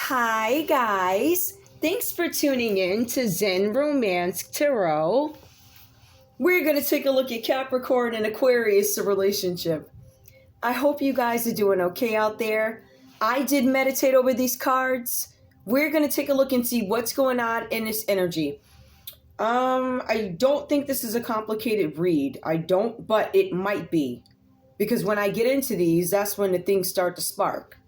Hi guys, thanks for tuning in to Zen Romance Tarot. We're going to take a look at Capricorn and Aquarius relationship. I hope you guys are doing okay out there. I did meditate over these cards. We're going to take a look and see what's going on in this energy. I don't think this is a complicated read. I don't, but it might be. Because when I get into these, that's when the things start to spark.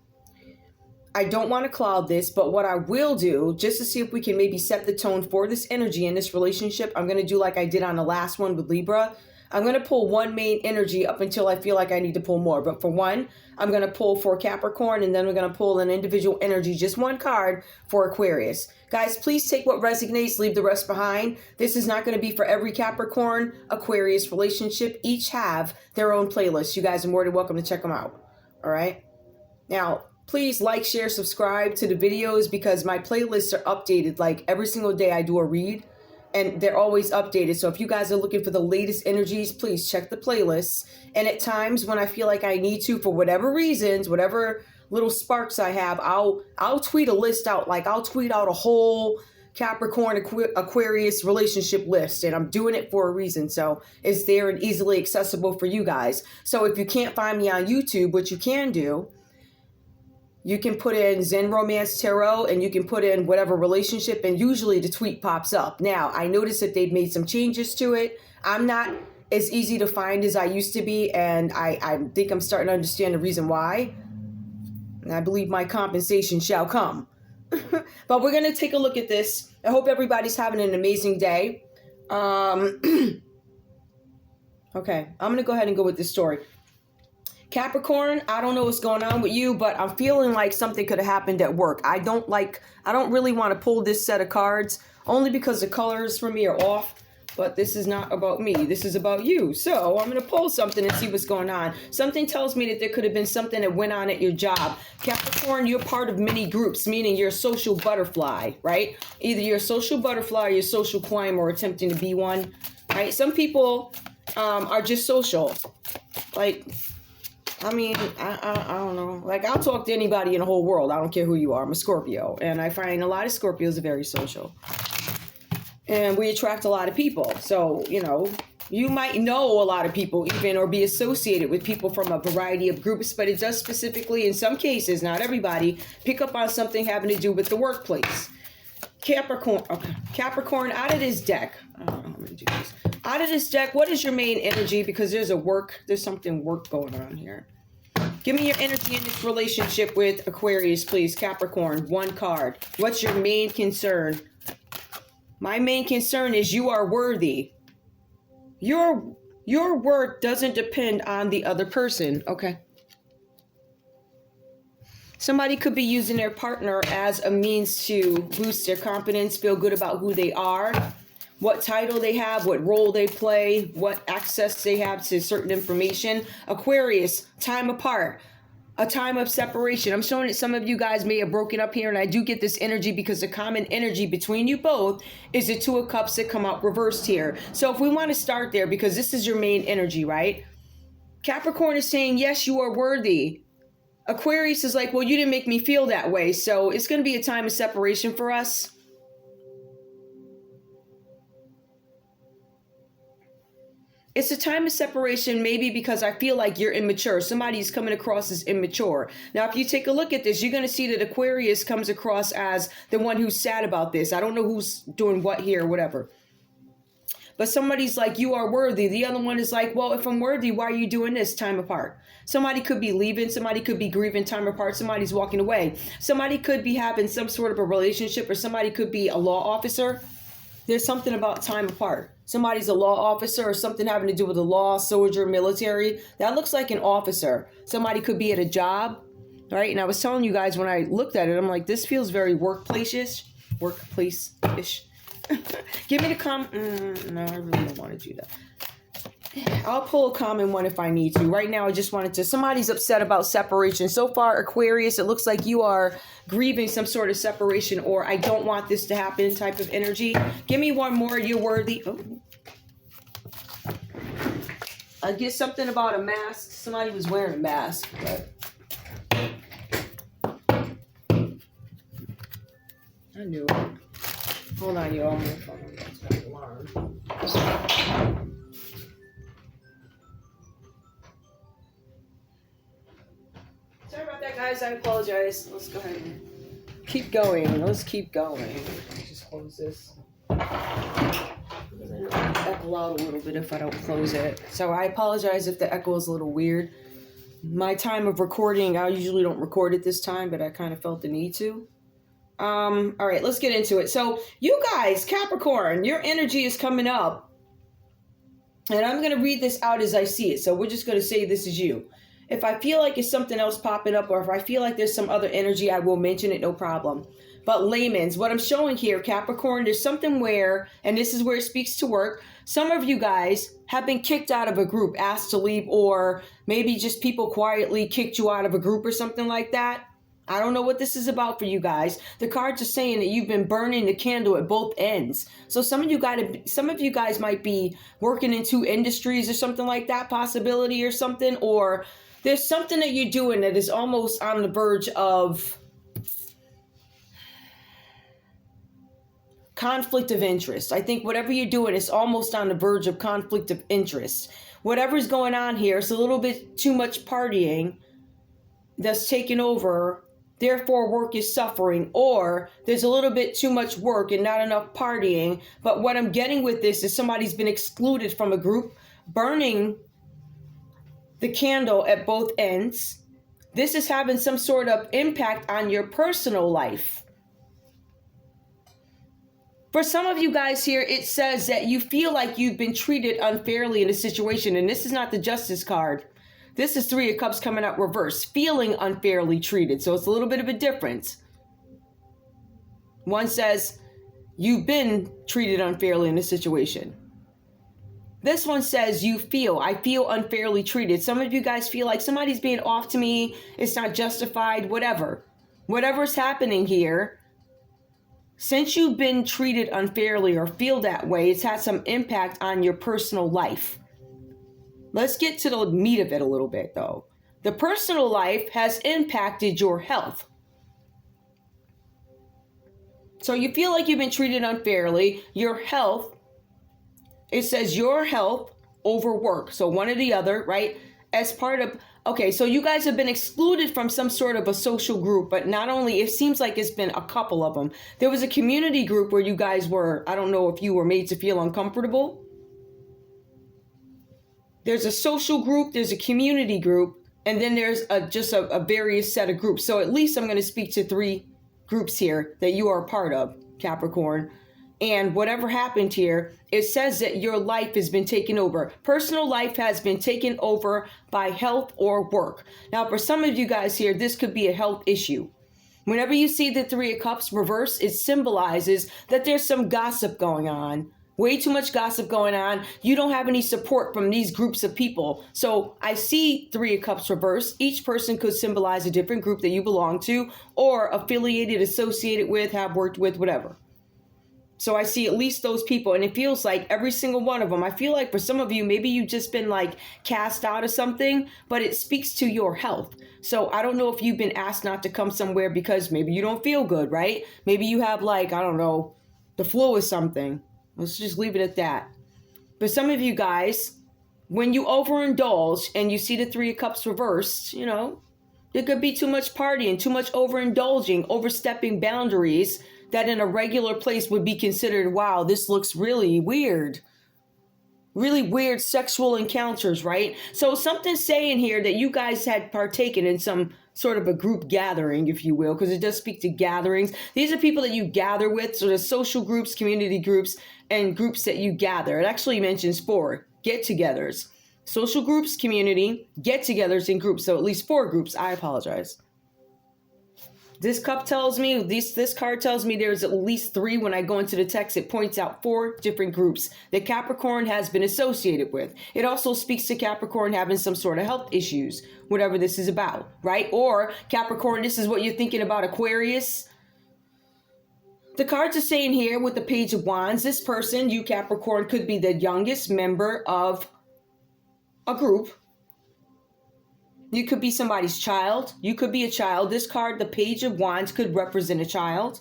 I don't want to cloud this, but what I will do, just to see if we can maybe set the tone for this energy in this relationship, I'm going to do like I did on the last one with Libra. I'm going to pull one main energy up until I feel like I need to pull more. But for one, I'm going to pull for Capricorn, and then we're going to pull an individual energy, just one card for Aquarius. Guys, please take what resonates, leave the rest behind. This is not going to be for every Capricorn, Aquarius relationship. Each have their own playlist. You guys are more than welcome to check them out. All right? Now, please like, share, subscribe to the videos because my playlists are updated. Like every single day I do a read and they're always updated. So if you guys are looking for the latest energies, please check the playlists. And at times when I feel like I need to, for whatever reasons, whatever little sparks I have, I'll tweet a list out. Like I'll tweet out a whole Capricorn Aquarius relationship list, and I'm doing it for a reason. So it's there and easily accessible for you guys. So if you can't find me on YouTube, what you can do, you can put in Zen Romance Tarot and you can put in whatever relationship, and usually the tweet pops up. Now, I noticed that they've made some changes to it. I'm not as easy to find as I used to be, and I think I'm starting to understand the reason why. And I believe my compensation shall come. But we're going to take a look at this. I hope everybody's having an amazing day. Okay, I'm going to go ahead and go with this story. Capricorn, I don't know what's going on with you, but I'm feeling like something could have happened at work. I don't really want to pull this set of cards, only because the colors for me are off, but this is not about me. This is about you. So I'm going to pull something and see what's going on. Something tells me that there could have been something that went on at your job. Capricorn, you're part of many groups, meaning you're a social butterfly, right? Either you're a social butterfly or you're a social climber or attempting to be one, right? Some people are just social. Like, I mean, I don't know. Like, I'll talk to anybody in the whole world. I don't care who you are. I'm a Scorpio. And I find a lot of Scorpios are very social. And we attract a lot of people. So, you know, you might know a lot of people even, or be associated with people from a variety of groups. But it does specifically, in some cases, not everybody, pick up on something having to do with the workplace. Capricorn, okay. Capricorn, out of this deck. I don't know how to do this. Out of this deck, what is your main energy? Because there's something work going on here. Give me your energy in this relationship with Aquarius, please. Capricorn, one card. What's your main concern? My main concern is you are worthy. Your worth doesn't depend on the other person. Okay. Somebody could be using their partner as a means to boost their confidence, feel good about who they are, what title they have, what role they play, what access they have to certain information. Aquarius, time apart, a time of separation. I'm showing that some of you guys may have broken up here, and I do get this energy because the common energy between you both is the Two of Cups that come out reversed here. So if we want to start there, because this is your main energy, right? Capricorn is saying, yes, you are worthy. Aquarius is like, well, you didn't make me feel that way. So it's going to be a time of separation for us. It's a time of separation, maybe because I feel like you're immature. Somebody's coming across as immature. Now, if you take a look at this, you're going to see that Aquarius comes across as the one who's sad about this. I don't know who's doing what here or whatever. But somebody's like, you are worthy. The other one is like, well, if I'm worthy, why are you doing this? Time apart. Somebody could be leaving. Somebody could be grieving. Time apart. Somebody's walking away. Somebody could be having some sort of a relationship, or somebody could be a law officer. There's something about time apart. Somebody's a law officer or something having to do with the law, soldier, military. That looks like an officer. Somebody could be at a job, right? And I was telling you guys when I looked at it, I'm like, this feels very workplace-ish. Workplace-ish. Give me the no, I really don't want to do that. I'll pull a common one if I need to. Right now, I just wanted to... Somebody's upset about separation. So far, Aquarius, it looks like you are grieving some sort of separation, or I don't want this to happen type of energy. Give me one more. You're worthy. Oh. I get something about a mask. Somebody was wearing a mask. But I knew it. Hold on, you all. My phone. That's got an alarm. Sorry about that, guys. I apologize. Let's go ahead and keep going. Let's keep going. Just close this. It'll echo out a little bit if I don't close it. So I apologize if the echo is a little weird. My time of recording, I usually don't record at this time, but I kind of felt the need to. All right, let's get into it. So you guys, Capricorn, your energy is coming up. And I'm going to read this out as I see it. So we're just going to say this is you. If I feel like it's something else popping up, or if I feel like there's some other energy, I will mention it, no problem. But layman's, what I'm showing here, Capricorn, there's something where, and this is where it speaks to work, some of you guys have been kicked out of a group, asked to leave, or maybe just people quietly kicked you out of a group or something like that. I don't know what this is about for you guys. The cards are saying that you've been burning the candle at both ends. So some of you guys might be working in two industries or something like that, possibility or something, or there's something that you're doing that is almost on the verge of conflict of interest. I think whatever you're doing is almost on the verge of conflict of interest. Whatever's going on here, it's a little bit too much partying that's taken over. Therefore, work is suffering, or there's a little bit too much work and not enough partying. But what I'm getting with this is somebody's been excluded from a group, burning the candle at both ends. This is having some sort of impact on your personal life. For some of you guys here, it says that you feel like you've been treated unfairly in a situation, and this is not the Justice card. This is Three of Cups coming out reverse, feeling unfairly treated. So it's a little bit of a difference. One says you've been treated unfairly in a situation. This one says I feel unfairly treated. Some of you guys feel like somebody's being off to me. It's not justified, whatever. Whatever's happening here, since you've been treated unfairly or feel that way, it's had some impact on your personal life. Let's get to the meat of it a little bit, though. The personal life has impacted your health. So you feel like you've been treated unfairly. Your health, it says your health over work. So one or the other, right? As part of, okay, so you guys have been excluded from some sort of a social group, but not only, it seems like it's been a couple of them. There was a community group where you guys were, I don't know if you were made to feel uncomfortable. There's a social group, there's a community group, and then there's just a various set of groups. So at least I'm going to speak to three groups here that you are a part of, Capricorn. And whatever happened here, it says that your life has been taken over. Personal life has been taken over by health or work. Now, for some of you guys here, this could be a health issue. Whenever you see the Three of Cups reverse, it symbolizes that there's some gossip going on. Way too much gossip going on. You don't have any support from these groups of people. So I see Three of Cups reverse. Each person could symbolize a different group that you belong to or affiliated, associated with, have worked with, whatever. So I see at least those people, and it feels like every single one of them. I feel like for some of you, maybe you've just been like cast out of something, but it speaks to your health. So I don't know if you've been asked not to come somewhere because maybe you don't feel good, right? Maybe you have like, I don't know, the flu or something. Let's just leave it at that. But some of you guys, when you overindulge and you see the Three of Cups reversed, you know, there could be too much partying, too much overindulging, overstepping boundaries that in a regular place would be considered, wow, this looks really weird. Really weird sexual encounters, right? So something's saying here that you guys had partaken in some sort of a group gathering, if you will, because it does speak to gatherings. These are people that you gather with, so there's social groups, community groups, and groups that you gather. It actually mentions 4 get-togethers. Social groups, community, get-togethers, and groups. So at least 4 groups. I apologize. This cup tells me, this card tells me there's at least 3. When I go into the text, it points out 4 different groups that Capricorn has been associated with. It also speaks to Capricorn having some sort of health issues, whatever this is about, right? Or Capricorn, this is what you're thinking about Aquarius. The cards are saying here with the Page of Wands, this person, you Capricorn, could be the youngest member of a group. You could be somebody's child. You could be a child. This card, the Page of Wands, could represent a child.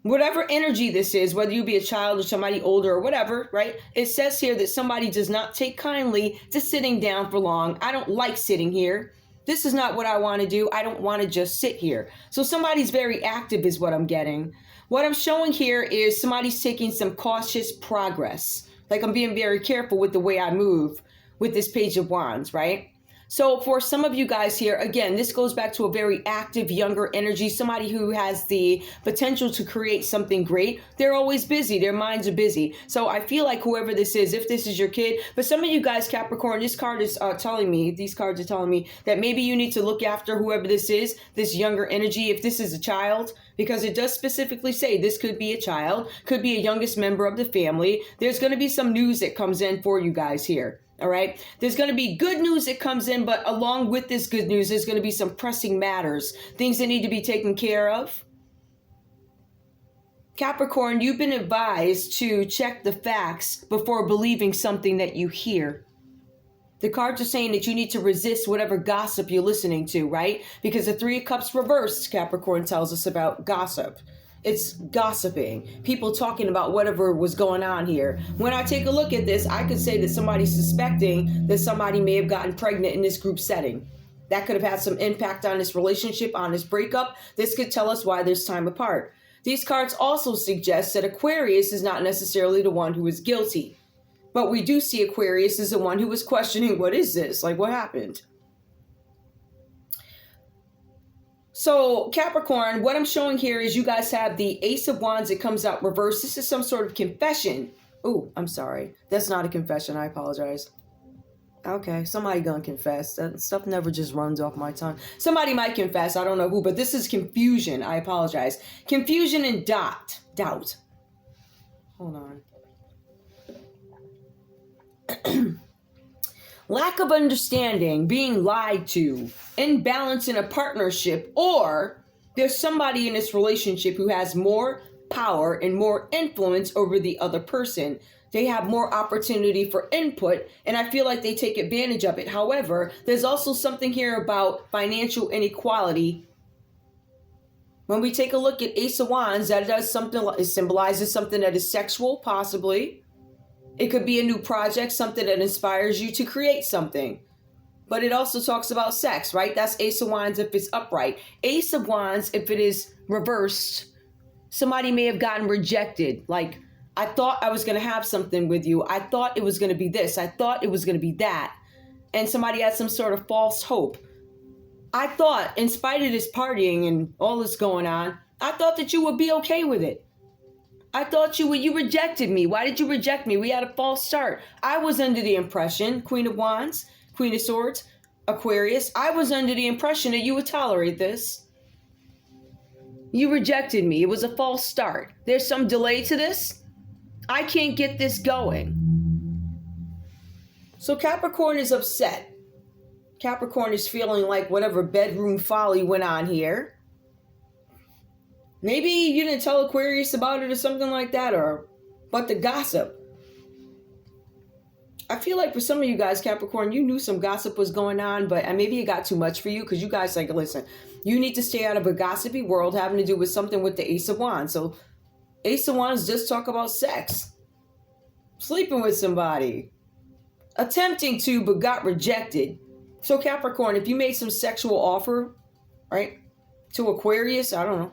Whatever energy this is, whether you be a child or somebody older or whatever, right? It says here that somebody does not take kindly to sitting down for long. I don't like sitting here. This is not what I want to do. I don't want to just sit here. So somebody's very active is what I'm getting. What I'm showing here is somebody's taking some cautious progress. Like I'm being very careful with the way I move with this Page of Wands, right? So for some of you guys here, again, this goes back to a very active, younger energy, somebody who has the potential to create something great. They're always busy. Their minds are busy. So I feel like whoever this is, if this is your kid, but some of you guys, Capricorn, this card is telling me, these cards are telling me that maybe you need to look after whoever this is, this younger energy, if this is a child, because it does specifically say this could be a child, could be a youngest member of the family. There's going to be some news that comes in for you guys here. All right. There's going to be good news that comes in, but along with this good news, there's going to be some pressing matters, things that need to be taken care of. Capricorn, you've been advised to check the facts before believing something that you hear. The cards are saying that you need to resist whatever gossip you're listening to, right? Because the Three of Cups reversed, Capricorn tells us about gossip. It's gossiping, people talking about whatever was going on here. When I take a look at this, I could say that somebody's suspecting that somebody may have gotten pregnant in this group setting. That could have had some impact on this relationship, on this breakup. This could tell us why there's time apart. These cards also suggest that Aquarius is not necessarily the one who is guilty. But we do see Aquarius as the one who was questioning, what is this? Like, what happened? So Capricorn, what I'm showing here is you guys have the Ace of Wands that comes out reversed. This is some sort of confession. Oh, I'm sorry. That's not a confession. I apologize. Okay, somebody gonna confess. That stuff never just runs off my tongue. Somebody might confess. I don't know who, but this is confusion. I apologize. Confusion and doubt. Hold on. Lack of understanding, being lied to, imbalance in a partnership, or there's somebody in this relationship who has more power and more influence over the other person. They have more opportunity for input, and I feel like they take advantage of it. However, there's also something here about financial inequality. When we take a look at Ace of Wands, that does something, it symbolizes something that is sexual, possibly. It could be a new project, something that inspires you to create something. But it also talks about sex, right? That's Ace of Wands if it's upright. Ace of Wands, if it is reversed, somebody may have gotten rejected. Like, I thought I was going to have something with you. I thought it was going to be this. I thought it was going to be that. And somebody had some sort of false hope. I thought, in spite of this partying and all this going on, I thought that you would be okay with it. I thought you rejected me. Why did you reject me? We had a false start. I was under the impression, Queen of Wands, Queen of Swords, Aquarius, I was under the impression that you would tolerate this. You rejected me. It was a false start. There's some delay to this. I can't get this going. So Capricorn is upset. Capricorn is feeling like whatever bedroom folly went on here. Maybe you didn't tell Aquarius about it or something like that, but the gossip. I feel like for some of you guys, Capricorn, you knew some gossip was going on, but maybe it got too much for you because you guys like, listen, you need to stay out of a gossipy world having to do with something with the Ace of Wands. So Ace of Wands just talk about sex, sleeping with somebody, attempting to, but got rejected. So Capricorn, if you made some sexual offer, right, to Aquarius, I don't know.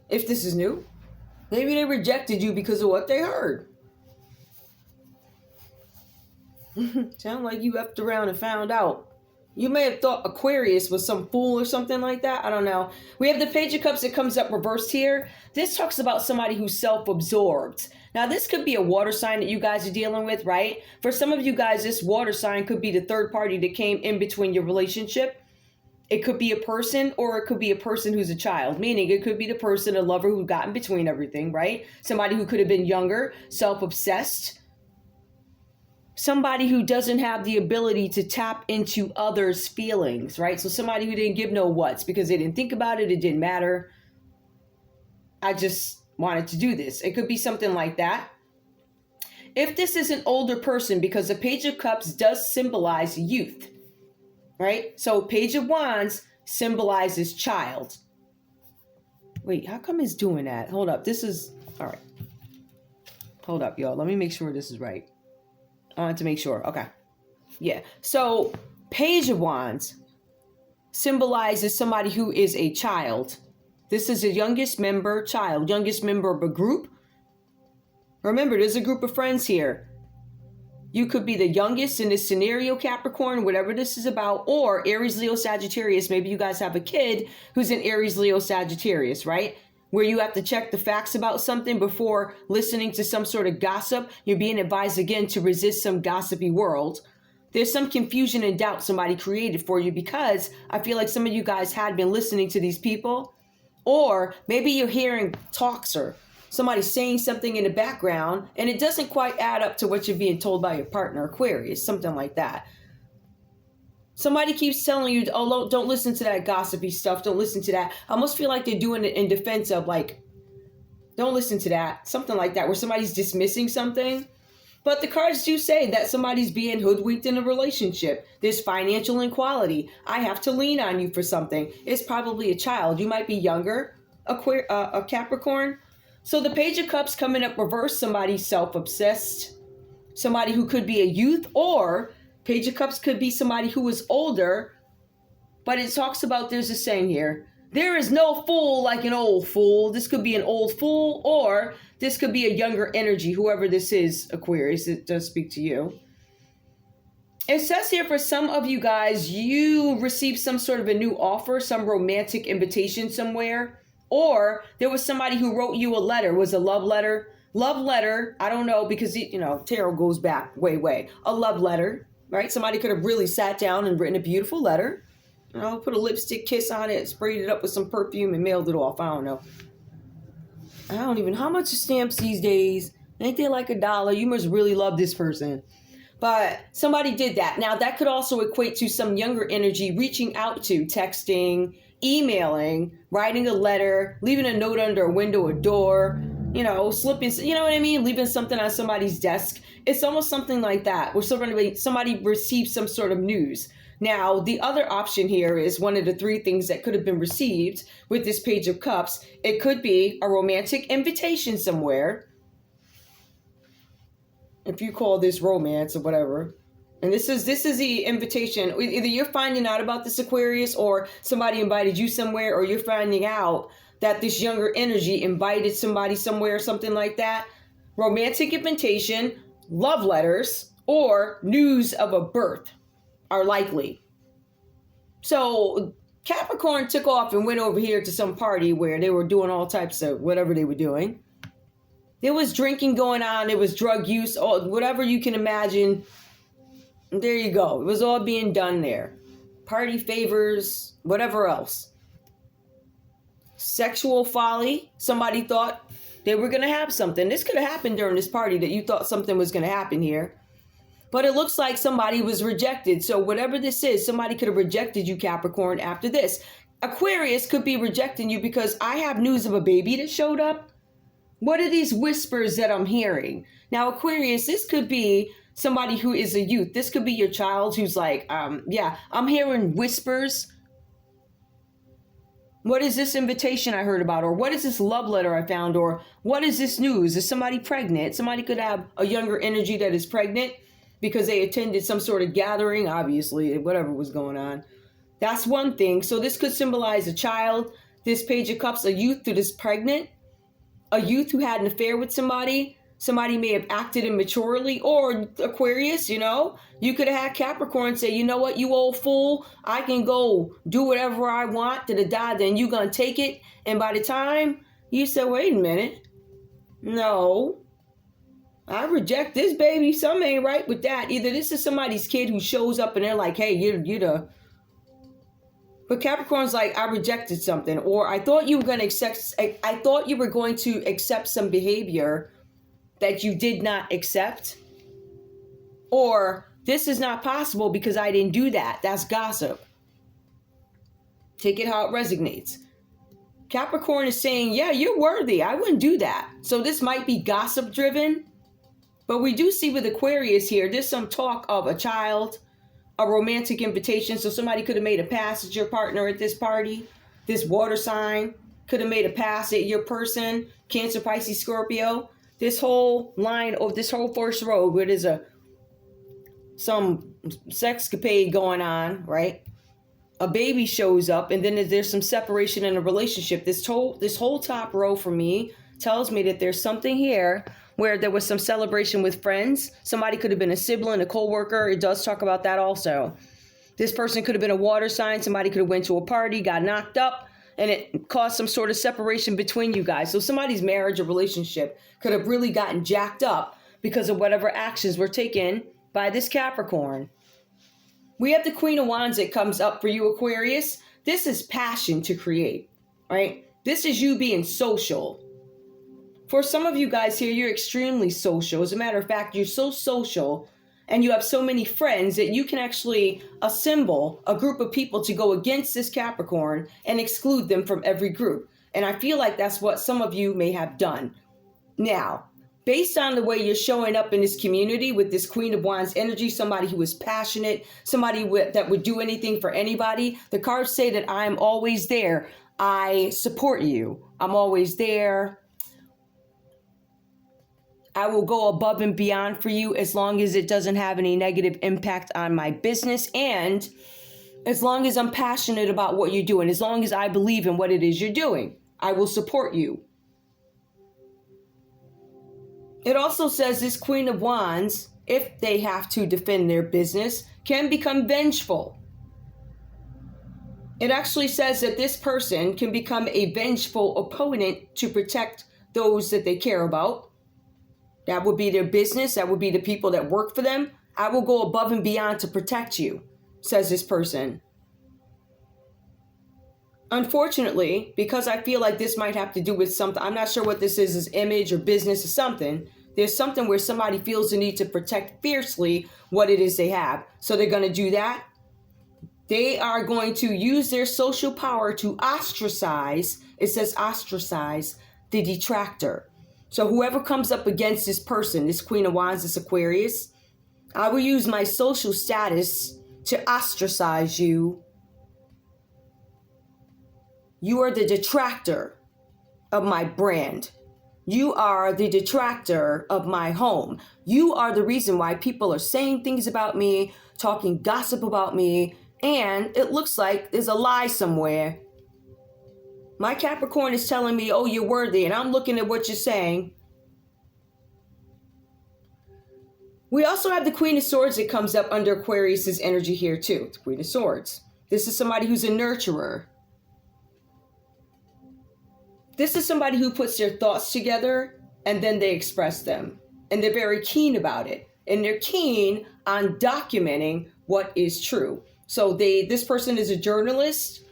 If this is new, maybe they rejected you because of what they heard. Sound like you effed around and found out. You may have thought Aquarius was some fool or something like that. I don't know. We have the Page of Cups that comes up reversed here. This talks about somebody who's self-absorbed. Now, this could be a water sign that you guys are dealing with, right? For some of you guys, this water sign could be the third party that came in between your relationship. It could be a person, or it could be a person who's a child, meaning it could be the person, a lover who got in between everything, right? Somebody who could have been younger, self-obsessed. Somebody who doesn't have the ability to tap into others' feelings, right? So somebody who didn't give no whats because they didn't think about it, it didn't matter. I just wanted to do this. It could be something like that. If this is an older person, because the Page of Cups does symbolize youth, right? So Page of Wands symbolizes child. Wait, how come it's doing that? Hold up. This is... All right. Hold up, y'all. Let me make sure this is right. I wanted to make sure. Okay. Yeah. So, Page of Wands symbolizes somebody who is a child. This is a youngest member of a group. Remember, there's a group of friends here. You could be the youngest in this scenario, Capricorn, whatever this is about, or Aries, Leo, Sagittarius. Maybe you guys have a kid who's an Aries, Leo, Sagittarius, right? Where you have to check the facts about something before listening to some sort of gossip. You're being advised again to resist some gossipy world. There's some confusion and doubt somebody created for you because I feel like some of you guys had been listening to these people. Or maybe you're hearing talks or somebody saying something in the background and it doesn't quite add up to what you're being told by your partner, Aquarius, something like that. Somebody keeps telling you, oh, don't listen to that gossipy stuff. Don't listen to that. I almost feel like they're doing it in defense of like, don't listen to that. Something like that, where somebody's dismissing something. But the cards do say that somebody's being hoodwinked in a relationship. There's financial inequality. I have to lean on you for something. It's probably a child. You might be younger, a Capricorn. So the Page of Cups coming up reverse, somebody self-obsessed, somebody who could be a youth, or Page of Cups could be somebody who is older. But it talks about, there's a saying here, there is no fool like an old fool. This could be an old fool, or this could be a younger energy, whoever this is, Aquarius. It does speak to you. It says here for some of you guys, you received some sort of a new offer, some romantic invitation somewhere, or there was somebody who wrote you a letter. Was a love letter? Love letter, I don't know, because, you know, tarot goes back way. A love letter, right? Somebody could have really sat down and written a beautiful letter. You know, put a lipstick kiss on it, sprayed it up with some perfume and mailed it off. I don't know. How much are stamps these days? Ain't they like $1? You must really love this person. But somebody did that. Now, that could also equate to some younger energy reaching out to, texting, emailing, writing a letter, leaving a note under a window or door, you know, slipping, you know what I mean? Leaving something on somebody's desk. It's almost something like that, where somebody receives some sort of news. Now, the other option here is one of the three things that could have been received with this Page of Cups. It could be a romantic invitation somewhere, if you call this romance or whatever. And this is the invitation. Either you're finding out about this, Aquarius, or somebody invited you somewhere, or you're finding out that this younger energy invited somebody somewhere, something like that. Romantic invitation, love letters, or news of a birth are likely. So Capricorn took off and went over here to some party where they were doing all types of whatever they were doing. There was drinking going on. There was drug use, whatever you can imagine. There you go. It was all being done there. Party favors, whatever else. Sexual folly. Somebody thought they were going to have something. This could have happened during this party, that you thought something was going to happen here. But it looks like somebody was rejected. So whatever this is, somebody could have rejected you, Capricorn, after this. Aquarius could be rejecting you because I have news of a baby that showed up. What are these whispers that I'm hearing? Now, Aquarius, this could be somebody who is a youth. This could be your child who's like, yeah, I'm hearing whispers. What is this invitation I heard about? Or what is this love letter I found? Or what is this news? Is somebody pregnant? Somebody could have a younger energy that is pregnant because they attended some sort of gathering, obviously, whatever was going on. That's one thing. So this could symbolize a child. This Page of Cups, a youth that is pregnant, a youth who had an affair with somebody. Somebody may have acted immaturely, or Aquarius, you know, you could have had Capricorn say, you know what, you old fool, I can go do whatever I want to the die, then you gonna take it. And by the time you say, wait a minute, no, I reject this, baby. Something ain't right with that. Either this is somebody's kid who shows up and they're like, hey, you're the... But Capricorn's like, I rejected something. Or I thought you were going to accept... I thought you were going to accept some behavior that you did not accept. Or this is not possible because I didn't do that. That's gossip. Take it how it resonates. Capricorn is saying, yeah, you're worthy. I wouldn't do that. So this might be gossip driven. But we do see with Aquarius here, there's some talk of a child, a romantic invitation. So somebody could have made a pass as your partner at this party, this water sign. could have made a pass at your person, Cancer, Pisces, Scorpio. This whole line of this whole first row where there's some sexcapade going on, right? A baby shows up, and then there's some separation in a relationship. This whole top row for me tells me that there's something here where there was some celebration with friends. Somebody could have been a sibling, a co-worker. It does talk about that also. This person could have been a water sign. Somebody could have went to a party, got knocked up, and it caused some sort of separation between you guys. So somebody's marriage or relationship could have really gotten jacked up because of whatever actions were taken by this Capricorn. We have the Queen of Wands that comes up for you, Aquarius. This is passion to create, right? This is you being social. For some of you guys here, you're extremely social. As a matter of fact, you're so social and you have so many friends that you can actually assemble a group of people to go against this Capricorn and exclude them from every group. And I feel like that's what some of you may have done. Now, based on the way you're showing up in this community with this Queen of Wands energy, somebody who is passionate, somebody that would do anything for anybody, the cards say that I'm always there. I support you. I'm always there. I will go above and beyond for you as long as it doesn't have any negative impact on my business, and as long as I'm passionate about what you're doing, as long as I believe in what it is you're doing, I will support you. It also says this Queen of Wands, if they have to defend their business, can become vengeful. It actually says that this person can become a vengeful opponent to protect those that they care about. That would be their business. That would be the people that work for them. I will go above and beyond to protect you, says this person. Unfortunately, because I feel like this might have to do with something, I'm not sure what this is image or business or something. There's something where somebody feels the need to protect fiercely what it is they have. So they're going to do that. They are going to use their social power to ostracize, it says ostracize, the detractor. So whoever comes up against this person, this Queen of Wands, this Aquarius, I will use my social status to ostracize you. You are the detractor of my brand. You are the detractor of my home. You are the reason why people are saying things about me, talking gossip about me, and it looks like there's a lie somewhere. My Capricorn is telling me, oh, you're worthy, and I'm looking at what you're saying. We also have the Queen of Swords that comes up under Aquarius's energy here too. The Queen of Swords. This is somebody who's a nurturer. This is somebody who puts their thoughts together and then they express them. And they're very keen about it. And they're keen on documenting what is true. So this person is a journalist.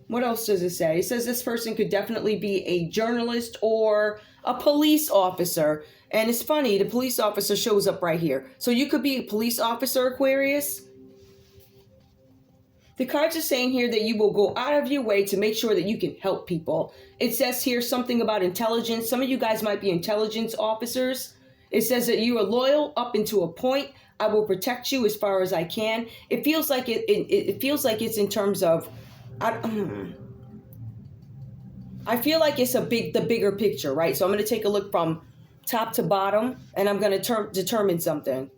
What else does it say? It says this person could definitely be a journalist or a police officer. And it's funny, the police officer shows up right here. So you could be a police officer, Aquarius. The cards are saying here that you will go out of your way to make sure that you can help people. It says here something about intelligence. Some of you guys might be intelligence officers. It says that you are loyal up until a point. I will protect you as far as I can. It feels like it feels like it's in terms of I feel like it's the bigger picture, right? So I'm going to take a look from top to bottom, and I'm going to determine something.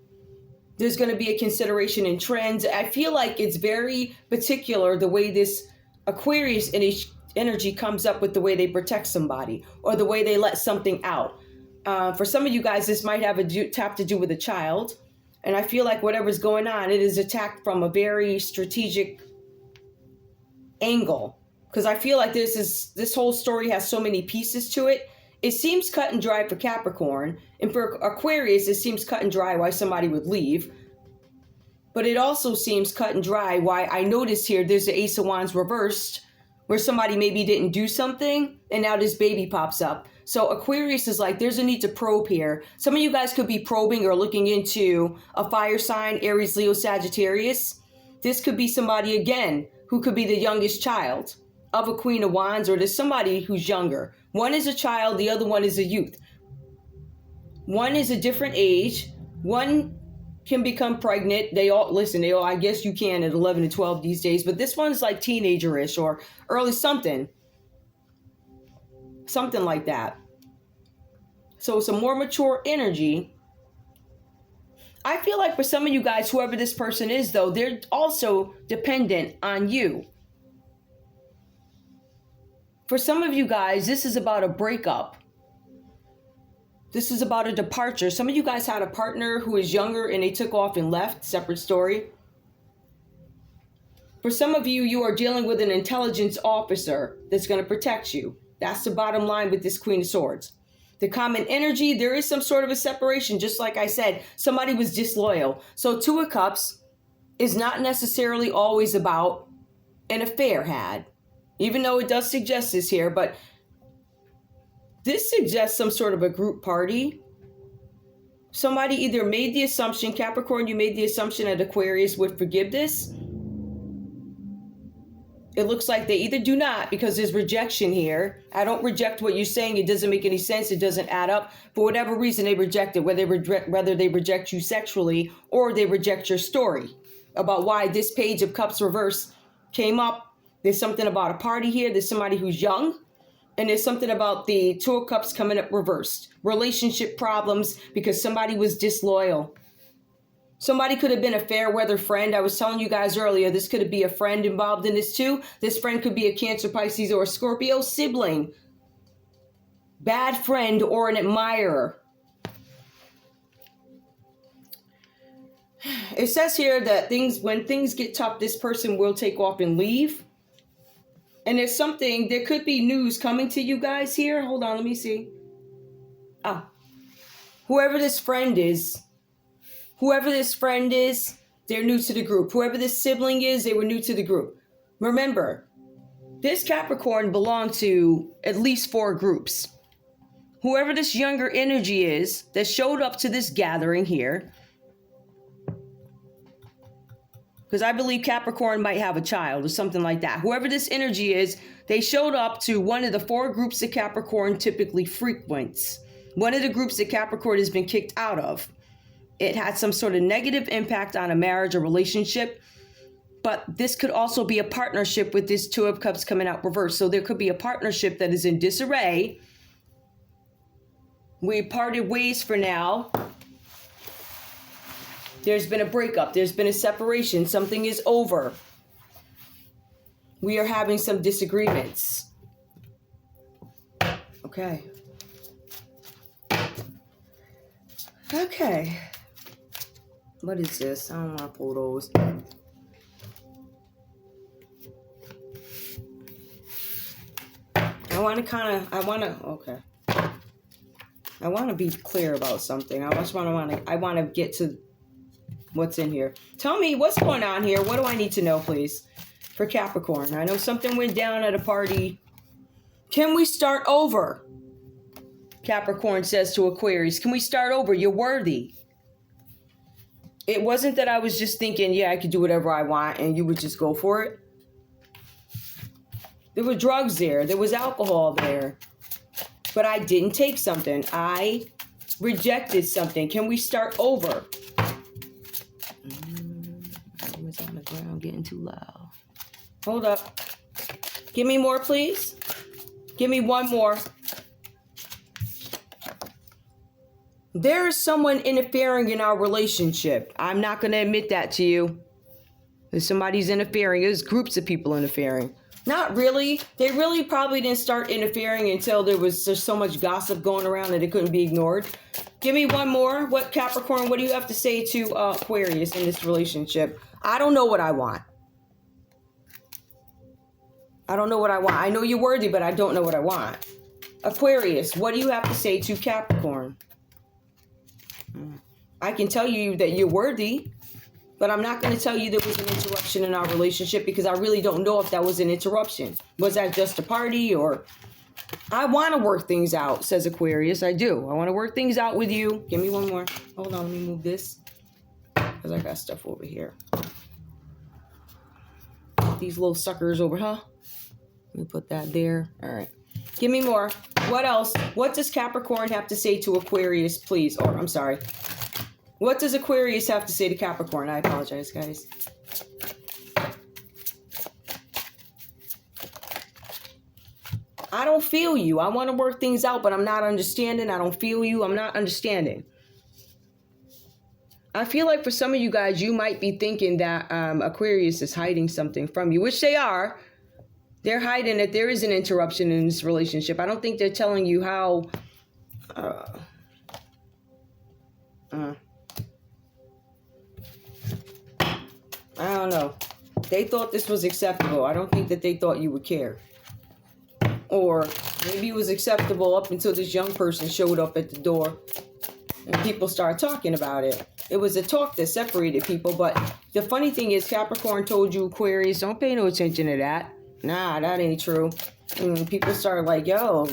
There's going to be a consideration in trends. I feel like it's very particular the way this Aquarius energy comes up with the way they protect somebody or the way they let something out. For some of you guys, this might have to do with a child. And I feel like whatever's going on, it is attacked from a very strategic angle. Because I feel like this whole story has so many pieces to it. It seems cut and dry for Capricorn. And for Aquarius, it seems cut and dry why somebody would leave. But it also seems cut and dry why I noticed here there's the Ace of Wands reversed, where somebody maybe didn't do something, and now this baby pops up. So Aquarius is like, there's a need to probe here. Some of you guys could be probing or looking into a fire sign, Aries, Leo, Sagittarius. This could be somebody, again, who could be the youngest child of a Queen of Wands, or there's somebody who's younger. One is a child, the other one is a youth. One is a different age. One can become pregnant. I guess you can at 11 to 12 these days, but this one's like teenager-ish or early something. Something like that. So it's a more mature energy. I feel like for some of you guys, whoever this person is, though, they're also dependent on you. For some of you guys, this is about a breakup. This is about a departure. Some of you guys had a partner who is younger and they took off and left. Separate story. For some of you, you are dealing with an intelligence officer that's going to protect you. That's the bottom line with this Queen of Swords. The common energy, there is some sort of a separation. Just like I said, somebody was disloyal. So Two of Cups is not necessarily always about an affair had. Even though it does suggest this here, but this suggests some sort of a group party. Somebody either made the assumption, Capricorn, you made the assumption that Aquarius would forgive this. It looks like they either do not, because there's rejection here. I don't reject what you're saying. It doesn't make any sense. It doesn't add up. For whatever reason, they reject it, whether they reject you sexually or they reject your story about why this Page of Cups reverse came up. There's something about a party here. There's somebody who's young. And there's something about the Two of Cups coming up reversed. Relationship problems because somebody was disloyal. Somebody could have been a fair weather friend. I was telling you guys earlier, this could be a friend involved in this too. This friend could be a Cancer, Pisces, or a Scorpio sibling. Bad friend or an admirer. It says here that when things get tough, this person will take off and leave. And there's something, there could be news coming to you guys here. Hold on, let me see. Whoever this friend is, they're new to the group. Whoever this sibling is, they were new to the group. Remember, this Capricorn belonged to at least 4 groups. Whoever this younger energy is that showed up to this gathering here, because I believe Capricorn might have a child or something like that. Whoever this energy is, they showed up to one of the 4 groups that Capricorn typically frequents. One of the groups that Capricorn has been kicked out of. It had some sort of negative impact on a marriage or relationship. But this could also be a partnership with this Two of Cups coming out reverse. So there could be a partnership that is in disarray. We parted ways for now. There's been a breakup. There's been a separation. Something is over. We are having some disagreements. Okay. Okay. What is this? I don't want to pull those. I want to be clear about something. I want to get to what's in here. Tell me what's going on here. What do I need to know, please? For Capricorn. I know something went down at a party. Can we start over? Capricorn says to Aquarius, can we start over? You're worthy. It wasn't that I was just thinking, yeah, I could do whatever I want and you would just go for it. There were drugs there. There was alcohol there. But I didn't take something. I rejected something. Can we start over? It's on the ground getting too loud. Hold up. Give me more, please. Give me one more. There is someone interfering in our relationship. I'm not going to admit that to you. There's somebody's interfering. There's groups of people interfering. Not really. They really probably didn't start interfering until there was just so much gossip going around that it couldn't be ignored. Give me one more. What, Capricorn, what do you have to say to Aquarius in this relationship? I don't know what I want. I don't know what I want. I know you're worthy, but I don't know what I want. Aquarius, what do you have to say to Capricorn? I can tell you that you're worthy, but I'm not going to tell you there was an interruption in our relationship because I really don't know if that was an interruption. Was that just a party or... I want to work things out, says Aquarius. I do. I want to work things out with you. Give me one more. Hold on, let me move this because I got stuff over here. These little suckers over, huh? Let me put that there. All right. Give me more. What else? What does Capricorn have to say to Aquarius, please? Oh, I'm sorry. What does Aquarius have to say to Capricorn? I apologize, guys. I don't feel you. I want to work things out, but I'm not understanding. I don't feel you. I'm not understanding. I feel like for some of you guys, you might be thinking that Aquarius is hiding something from you, which they are. They're hiding that there is an interruption in this relationship. I don't think they're telling you how... I don't know. They thought this was acceptable. I don't think that they thought you would care. Or maybe it was acceptable up until this young person showed up at the door and people started talking about it. It was a talk that separated people. But the funny thing is, Capricorn told you, Aquarius, don't pay no attention to that. Nah, that ain't true. And people started like, yo,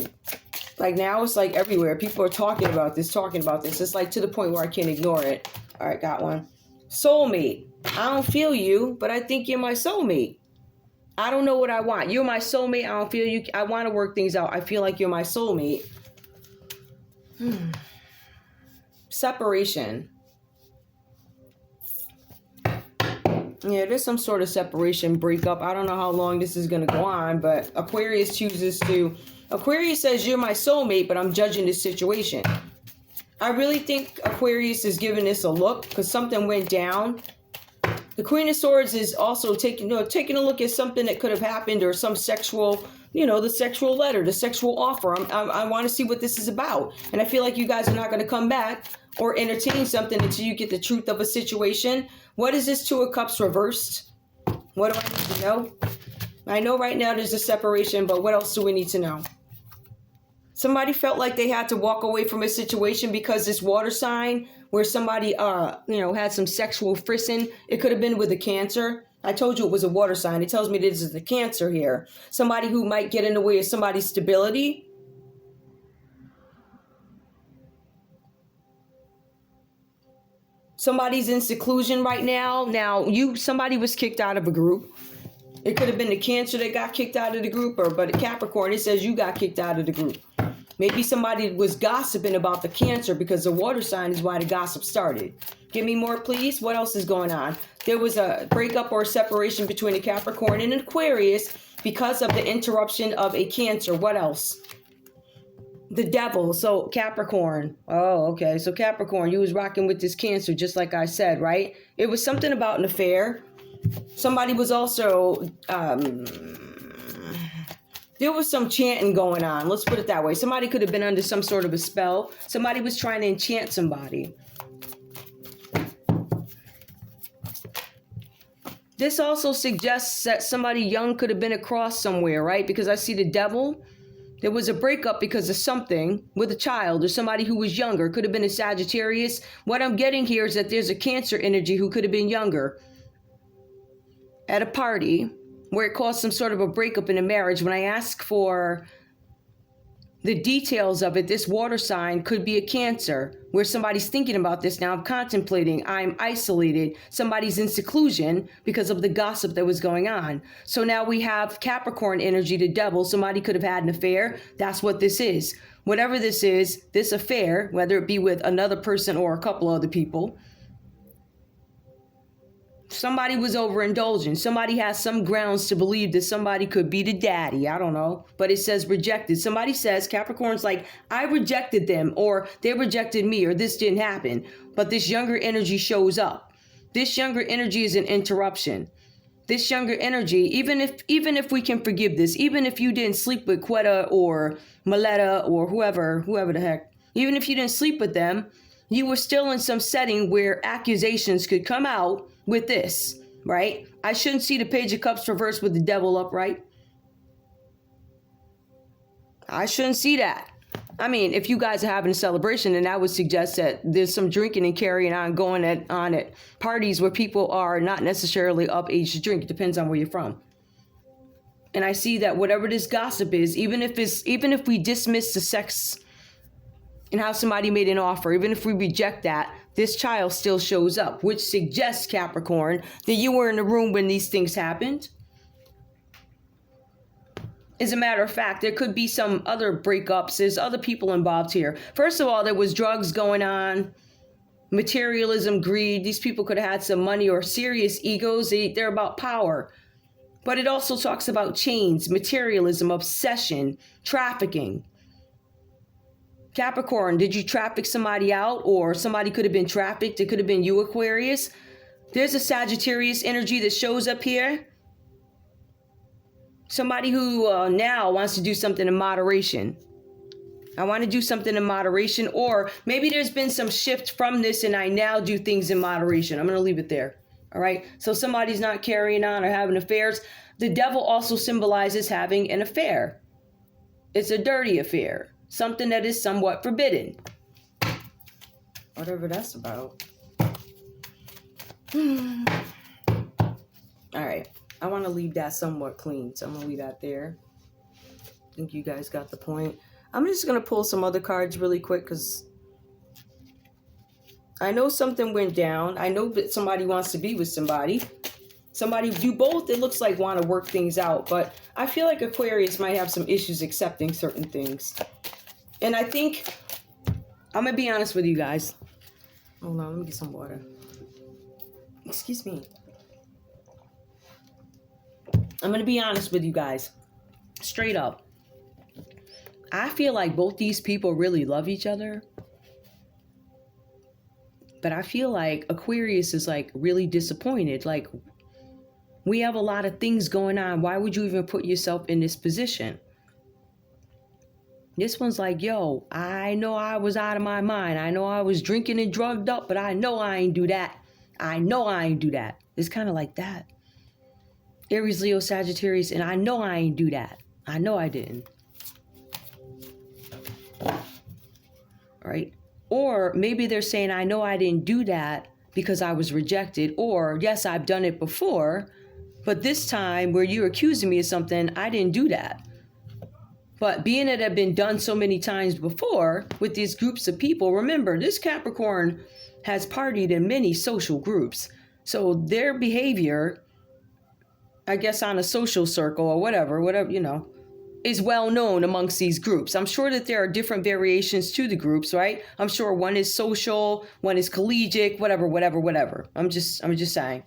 like now it's like everywhere. People are talking about this. It's like to the point where I can't ignore it. All right, got one. Soulmate. I don't feel you, but I think you're my soulmate. I don't know what I want. You're my soulmate. I don't feel you. I want to work things out. I feel like you're my soulmate. Separation. Yeah, there's some sort of separation breakup. I don't know how long this is going to go on, but Aquarius chooses to... Aquarius says, you're my soulmate, but I'm judging this situation. I really think Aquarius is giving this a look because something went down. The Queen of Swords is also taking a look at something that could have happened or some sexual, the sexual letter, the sexual offer. I want to see what this is about. And I feel like you guys are not going to come back or entertain something until you get the truth of a situation. What is this Two of Cups reversed? What do I need to know? I know right now there's a separation, but what else do we need to know? Somebody felt like they had to walk away from a situation because this water sign where somebody, had some sexual frisson. It could have been with a Cancer. I told you it was a water sign. It tells me this is the Cancer here. Somebody who might get in the way of somebody's stability. Somebody's in seclusion right now. Now, somebody was kicked out of a group. It could have been the Cancer that got kicked out of the group, but a Capricorn, it says you got kicked out of the group. Maybe somebody was gossiping about the Cancer because the water sign is why the gossip started. Give me more, please. What else is going on? There was a breakup or separation between a Capricorn and an Aquarius because of the interruption of a Cancer. What else? The Devil. So Capricorn. Oh, okay. So Capricorn, you was rocking with this Cancer, just like I said, right? It was something about an affair. Somebody was also... there was some chanting going on. Let's put it that way. Somebody could have been under some sort of a spell. Somebody was trying to enchant somebody. This also suggests that somebody young could have been across somewhere, right? Because I see the Devil. There was a breakup because of something with a child or somebody who was younger. Could have been a Sagittarius. What I'm getting here is that there's a Cancer energy who could have been younger at a party where it caused some sort of a breakup in a marriage. When I ask for the details of it, this water sign could be a Cancer where somebody's thinking about this now. I'm contemplating. I'm isolated. Somebody's in seclusion because of the gossip that was going on. So now we have Capricorn energy, the Devil. Somebody could have had an affair. That's what this is. Whatever this is, this affair, whether it be with another person or a couple other people, somebody was overindulging. Somebody has some grounds to believe that somebody could be the daddy. I don't know. But it says rejected. Somebody says, Capricorn's like, I rejected them, or they rejected me, or this didn't happen. But this younger energy shows up. This younger energy is an interruption. This younger energy, even if we can forgive this, even if you didn't sleep with Quetta or Maletta or whoever the heck, even if you didn't sleep with them, you were still in some setting where accusations could come out with this, right? I shouldn't see the Page of Cups reversed with the Devil upright. I shouldn't see that. I mean, if you guys are having a celebration, then I would suggest that there's some drinking and carrying on going on at parties where people are not necessarily of age to drink. It depends on where you're from. And I see that whatever this gossip is, even if we dismiss the sex and how somebody made an offer, even if we reject that, this child still shows up, which suggests, Capricorn, that you were in the room when these things happened. As a matter of fact, there could be some other breakups. There's other people involved here. First of all, there was drugs going on, materialism, greed. These people could have had some money or serious egos. They're about power. But it also talks about chains, materialism, obsession, trafficking. Capricorn, did you traffic somebody out, or somebody could have been trafficked? It could have been you, Aquarius. There's a Sagittarius energy that shows up here. Somebody who now wants to do something in moderation. I want to do something in moderation, or maybe there's been some shift from this and I now do things in moderation. I'm going to leave it there. All right. So somebody's not carrying on or having affairs. The devil also symbolizes having an affair. It's a dirty affair, something that is somewhat forbidden. Whatever that's about. All right. I want to leave that somewhat clean, so I'm going to leave that there. I think you guys got the point. I'm just going to pull some other cards really quick because I know something went down. I know that somebody wants to be with somebody. Somebody, you both, it looks like, want to work things out. But I feel like Aquarius might have some issues accepting certain things. And I think, I'm going to be honest with you guys. Hold on, let me get some water. Excuse me. I'm going to be honest with you guys. Straight up. I feel like both these people really love each other. But I feel like Aquarius is like really disappointed. Like, we have a lot of things going on. Why would you even put yourself in this position? This one's like, yo, I know I was out of my mind. I know I was drinking and drugged up, but I know I ain't do that. I know I ain't do that. It's kind of like that. Aries, Leo, Sagittarius, and I know I ain't do that. I know I didn't. Right? Or maybe they're saying, I know I didn't do that because I was rejected. Or, yes, I've done it before, but this time where you're accusing me of something, I didn't do that. But being it had been done so many times before with these groups of people, remember, this Capricorn has partied in many social groups. So their behavior, I guess on a social circle or whatever, you know, is well known amongst these groups. I'm sure that there are different variations to the groups, right? I'm sure one is social, one is collegiate, whatever. I'm just saying.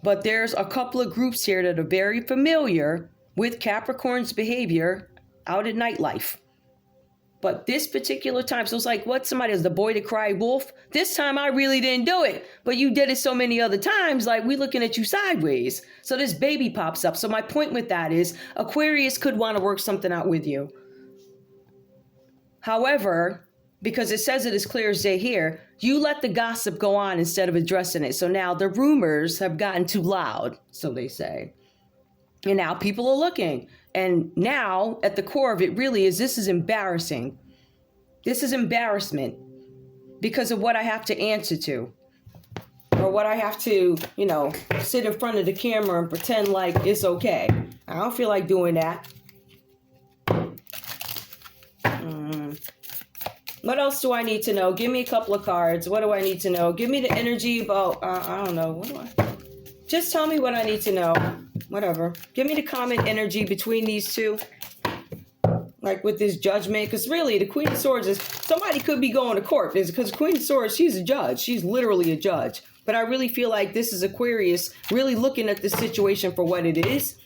But there's a couple of groups here that are very familiar with Capricorn's behavior out at nightlife. But this particular time, so it's like, what, somebody is the boy that cried wolf? This time I really didn't do it, but you did it so many other times, like we looking at you sideways. So this baby pops up. So my point with that is Aquarius could want to work something out with you. However, because it says it as clear as day here, you let the gossip go on instead of addressing it. So now the rumors have gotten too loud, so they say. And now people are looking. And now at the core of it really is, this is embarrassing. This is embarrassment because of what I have to answer to. Or what I have to, you know, sit in front of the camera and pretend like it's okay. I don't feel like doing that. What else do I need to know? Give me a couple of cards. What do I need to know? Give me the energy about, I don't know. Just tell me what I need to know. Whatever. Give me the common energy between these two. Like with this judgment. Because really, the Queen of Swords is, somebody could be going to court. Because Queen of Swords, she's a judge. She's literally a judge. But I really feel like this is Aquarius really looking at the situation for what it is.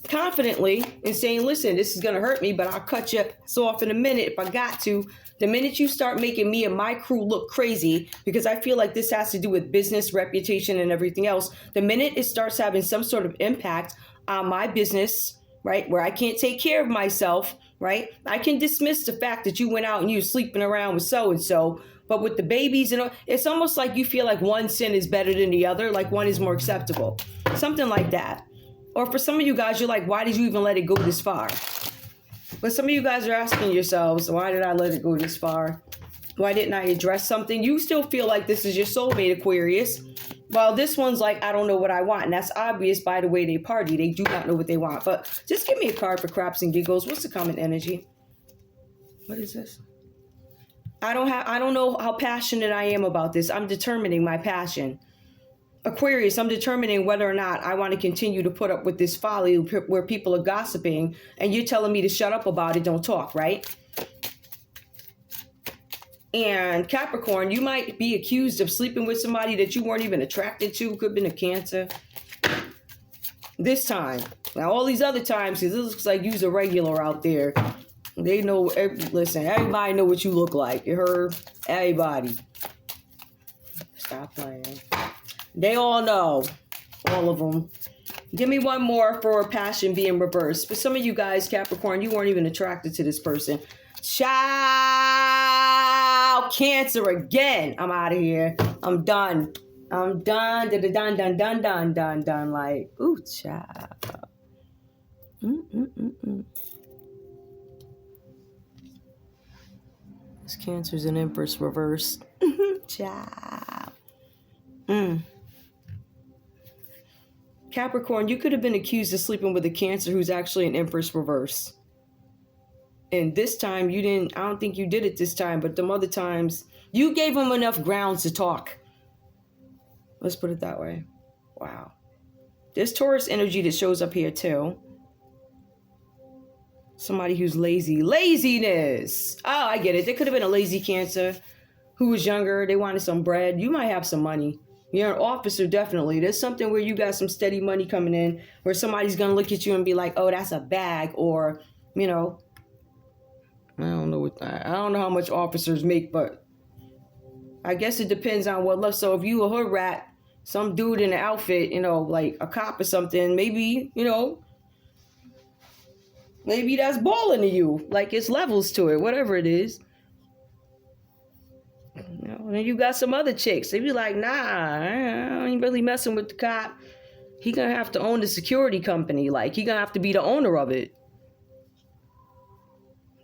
Confidently and saying, listen, this is going to hurt me, but I'll cut you off in a minute if I got to. The minute you start making me and my crew look crazy, because I feel like this has to do with business, reputation, and everything else. The minute it starts having some sort of impact on my business, right, where I can't take care of myself, right, I can dismiss the fact that you went out and you were sleeping around with so-and-so. But with the babies, and it's almost like you feel like one sin is better than the other, like one is more acceptable. Something like that. Or for some of you guys, you're like, why did you even let it go this far? But some of you guys are asking yourselves, why did I let it go this far? Why didn't I address something? You still feel like this is your soulmate, Aquarius. While this one's like, I don't know what I want. And that's obvious by the way they party. They do not know what they want. But just give me a card for craps and giggles. What's the common energy? What is this? I don't know how passionate I am about this. I'm determining my passion. Aquarius, I'm determining whether or not I want to continue to put up with this folly where people are gossiping and you're telling me to shut up about it, don't talk, right? And Capricorn, you might be accused of sleeping with somebody that you weren't even attracted to. Could have been a Cancer. This time. Now, all these other times, because it looks like you's a regular out there. They know, listen, everybody know what you look like. You heard? Everybody. Stop playing. They all know. All of them. Give me one more for passion being reversed. But some of you guys, Capricorn, you weren't even attracted to this person. Child, Cancer again. I'm out of here. I'm done. I'm done. Done. Like, ooh, child. This Cancer's an Empress reverse. Child. Capricorn, you could have been accused of sleeping with a Cancer who's actually an Empress reverse. And this time you didn't, I don't think you did it this time, but them other times, you gave them enough grounds to talk. Let's put it that way. Wow. There's Taurus energy that shows up here too. Somebody who's lazy. Laziness. Oh, I get it. There could have been a lazy Cancer who was younger. They wanted some bread. You might have some money. You're an officer, definitely. There's something where you got some steady money coming in, where somebody's going to look at you and be like, oh, that's a bag. Or, you know, I don't know how much officers make, but I guess it depends on what level. So if you a hood rat, some dude in an outfit, you know, like a cop or something, maybe, you know, maybe that's balling to you. Like, it's levels to it, whatever it is. You know, and then you got some other chicks. They be like, nah, I ain't really messing with the cop. He gonna have to own the security company. Like, he gonna have to be the owner of it.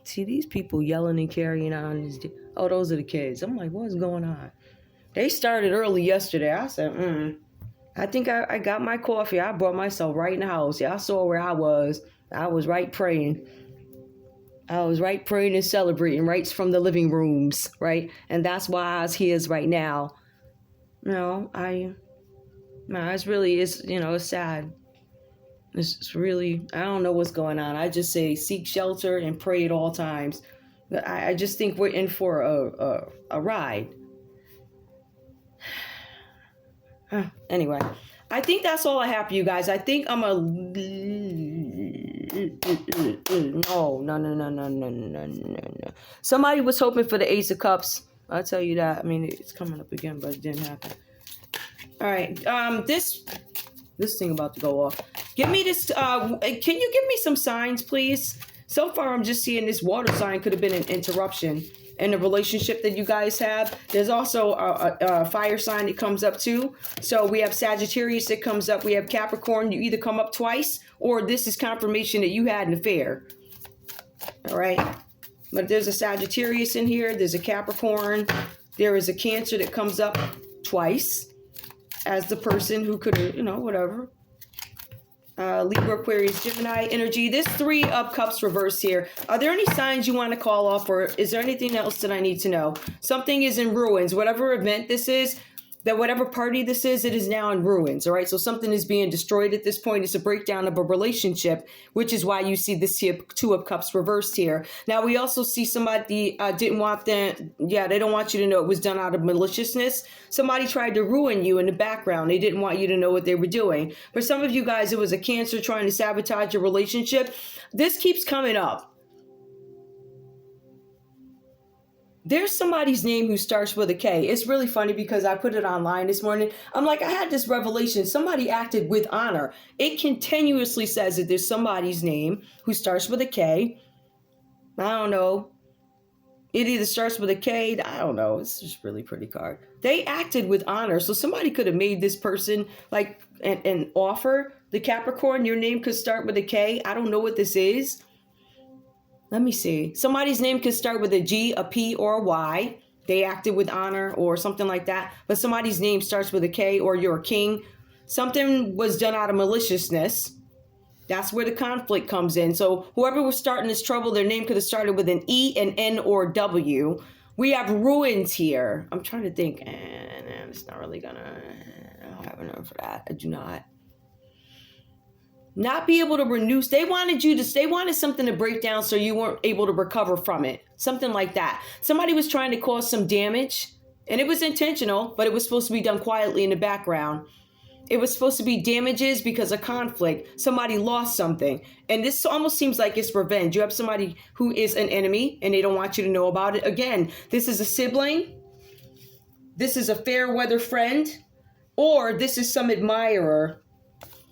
See, these people yelling and carrying on. Oh, those are the kids. I'm like, what's going on? They started early yesterday. I said, I think I got my coffee. I brought myself right in the house. Yeah, I saw where I was. I was right praying. I was right praying and celebrating right from the living rooms, right? And that's why I was here right now. No, it's really, it's sad. It's really, I don't know what's going on. I just say seek shelter and pray at all times. I just think we're in for a ride. Anyway, I think that's all I have for you guys. I think I'm a... No. Somebody was hoping for the Ace of Cups. I'll tell you that. I mean, it's coming up again, but it didn't happen. All right. This thing about to go off. Give me this. Can you give me some signs, please? So far, I'm just seeing this water sign could have been an interruption in the relationship that you guys have. There's also a fire sign that comes up too. So we have Sagittarius that comes up. We have Capricorn. You either come up twice or this is confirmation that you had an affair. All right. But there's a Sagittarius in here. There's a Capricorn. There is a Cancer that comes up twice as the person who could, whatever. Libra, Aquarius, Gemini energy. This 3 of Cups reverse here. Are there any signs you want to call off, or is there anything else that I need to know? Something is in ruins. Whatever event this is, that whatever party this is, it is now in ruins. All right. So something is being destroyed at this point. It's a breakdown of a relationship, which is why you see this here 2 of Cups reversed here. Now we also see somebody didn't want them. Yeah, they don't want you to know it was done out of maliciousness. Somebody tried to ruin you in the background. They didn't want you to know what they were doing. For some of you guys, it was a Cancer trying to sabotage your relationship. This keeps coming up. There's somebody's name who starts with a K. It's really funny because I put it online this morning. I'm like, I had this revelation. Somebody acted with honor. It continuously says that there's somebody's name who starts with a K. I don't know. It either starts with a K. I don't know. It's just really pretty card. They acted with honor. So somebody could have made this person like an offer. The Capricorn, your name could start with a K. I don't know what this is. Let me see. Somebody's name could start with a G, a P, or a Y. They acted with honor or something like that. But somebody's name starts with a K, or you're a king. Something was done out of maliciousness. That's where the conflict comes in. So whoever was starting this trouble, their name could have started with an E, an N, or a W. We have ruins here. I'm trying to think. It's not really gonna... I don't have enough for that. I do not. Not be able to renew. They wanted something to break down so you weren't able to recover from it. Something like that. Somebody was trying to cause some damage and it was intentional, but it was supposed to be done quietly in the background. It was supposed to be damages because of conflict. Somebody lost something. And this almost seems like it's revenge. You have somebody who is an enemy and they don't want you to know about it. Again, this is a sibling. This is a fair weather friend. Or this is some admirer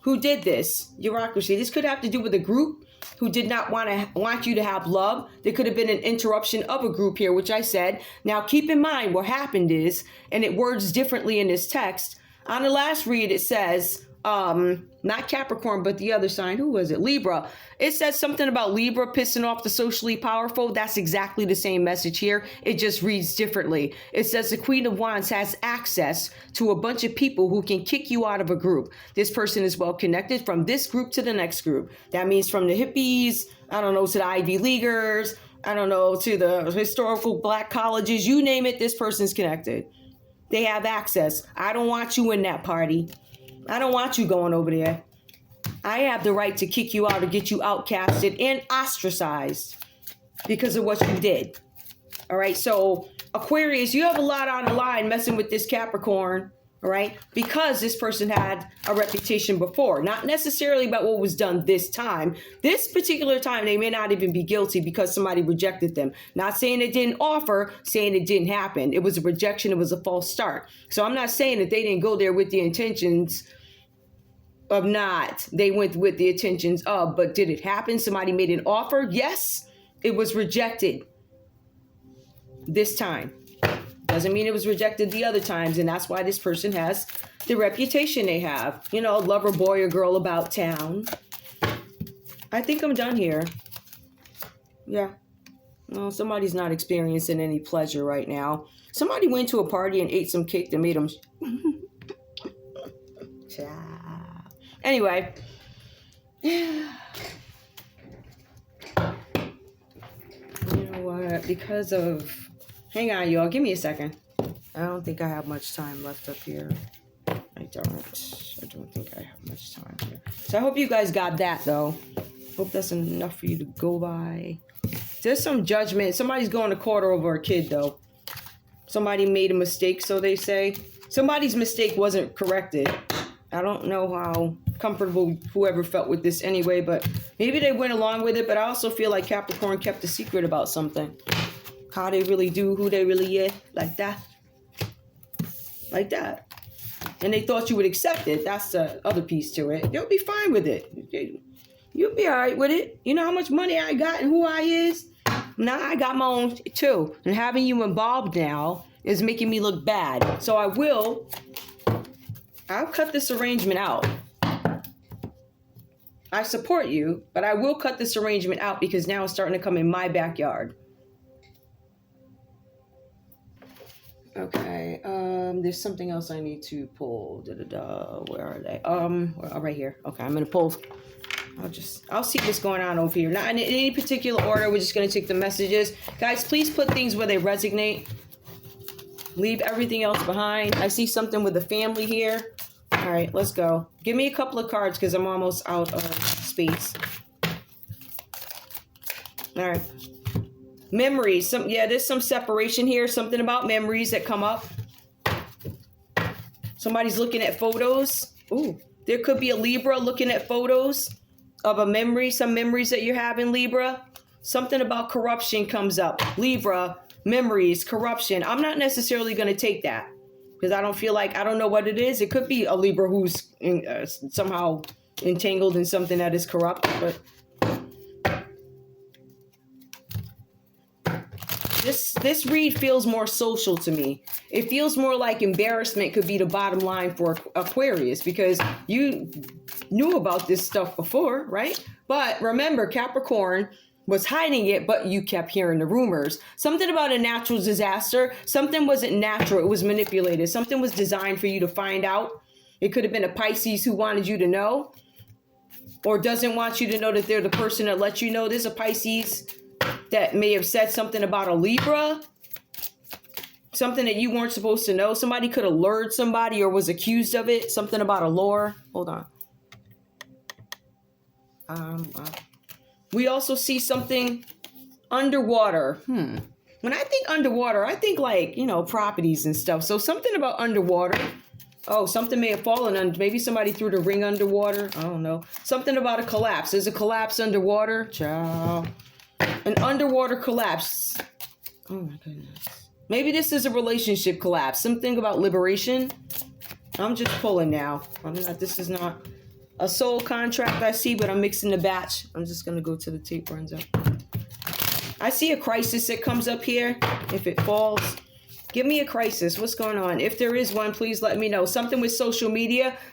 who did this. Bureaucracy. This could have to do with a group who did not want you to have love. There could have been an interruption of a group here, which I said. Now keep in mind what happened is, and it words differently in this text. On the last read, it says, not Capricorn, but the other sign. Who was it? Libra. It says something about Libra pissing off the socially powerful. That's exactly the same message here. It just reads differently. It says the Queen of Wands has access to a bunch of people who can kick you out of a group. This person is well connected from this group to the next group. That means from the hippies, I don't know, to the Ivy Leaguers, I don't know, to the historical black colleges, you name it, this person's connected. They have access. I don't want you in that party. I don't want you going over there. I have the right to kick you out or get you outcasted and ostracized because of what you did. All right. So Aquarius, you have a lot on the line messing with this Capricorn. All right. Because this person had a reputation before, not necessarily about what was done this time. This particular time, they may not even be guilty because somebody rejected them. Not saying it didn't offer, saying it didn't happen. It was a rejection. It was a false start. So I'm not saying that they didn't go there with the intentions of not. They went with the intentions of, but did it happen? Somebody made an offer. Yes, it was rejected this time. Doesn't mean it was rejected the other times, and that's why this person has the reputation they have. You know, lover boy or girl about town. I think I'm done here. Yeah. Well, somebody's not experiencing any pleasure right now. Somebody went to a party and ate some cake that made them... Anyway. You know what? Because of... Hang on, y'all. Give me a second. I don't think I have much time left up here. I don't think I have much time here. So I hope you guys got that, though. Hope that's enough for you to go by. There's some judgment. Somebody's going to court over a kid, though. Somebody made a mistake, so they say. Somebody's mistake wasn't corrected. I don't know how comfortable whoever felt with this anyway, but maybe they went along with it. But I also feel like Capricorn kept a secret about something. How they really do, who they really is, like that. Like that. And they thought you would accept it. That's the other piece to it. You'll be fine with it. You'll be all right with it. You know how much money I got and who I is? Now I got my own too. And having you involved now is making me look bad. So I'll cut this arrangement out. I support you, but I will cut this arrangement out because now it's starting to come in my backyard. Okay, there's something else I need to pull. Where are they? Right here. Okay, I'm gonna pull. I'll see what's going on over here. Not in any particular order. We're just gonna take the messages. Guys, please put things where they resonate. Leave everything else behind. I see something with the family here. All right, let's go. Give me a couple of cards because I'm almost out of space. All right. Memories. There's some separation here. Something about memories that come up. Somebody's looking at photos. Ooh, there could be a Libra looking at photos of a memory, some memories that you're having, Libra. Something about corruption comes up. Libra, memories, corruption. I'm not necessarily going to take that because I don't know what it is. It could be a Libra who's somehow entangled in something that is corrupt, but This read feels more social to me. It feels more like embarrassment could be the bottom line for Aquarius because you knew about this stuff before, right? But remember, Capricorn was hiding it, but you kept hearing the rumors. Something about a natural disaster. Something wasn't natural. It was manipulated. Something was designed for you to find out. It could have been a Pisces who wanted you to know or doesn't want you to know that they're the person that let you know. There's a Pisces that may have said something about a Libra, something that you weren't supposed to know. Somebody could have lured somebody or was accused of it. Something about a lure. Hold on. We also see something underwater. When I think underwater, I think like, properties and stuff. So something about underwater. Oh, something may have fallen under. Maybe somebody threw the ring underwater. I don't know. Something about a collapse. There's a collapse underwater. Ciao. An underwater collapse. Oh my goodness. Maybe this is a relationship collapse. Something about liberation. I'm just pulling now. This is not a soul contract I see, but I'm mixing the batch. I'm just going to go to the tape runs up. I see a crisis that comes up here. If it falls, give me a crisis. What's going on? If there is one, please let me know. Something with social media.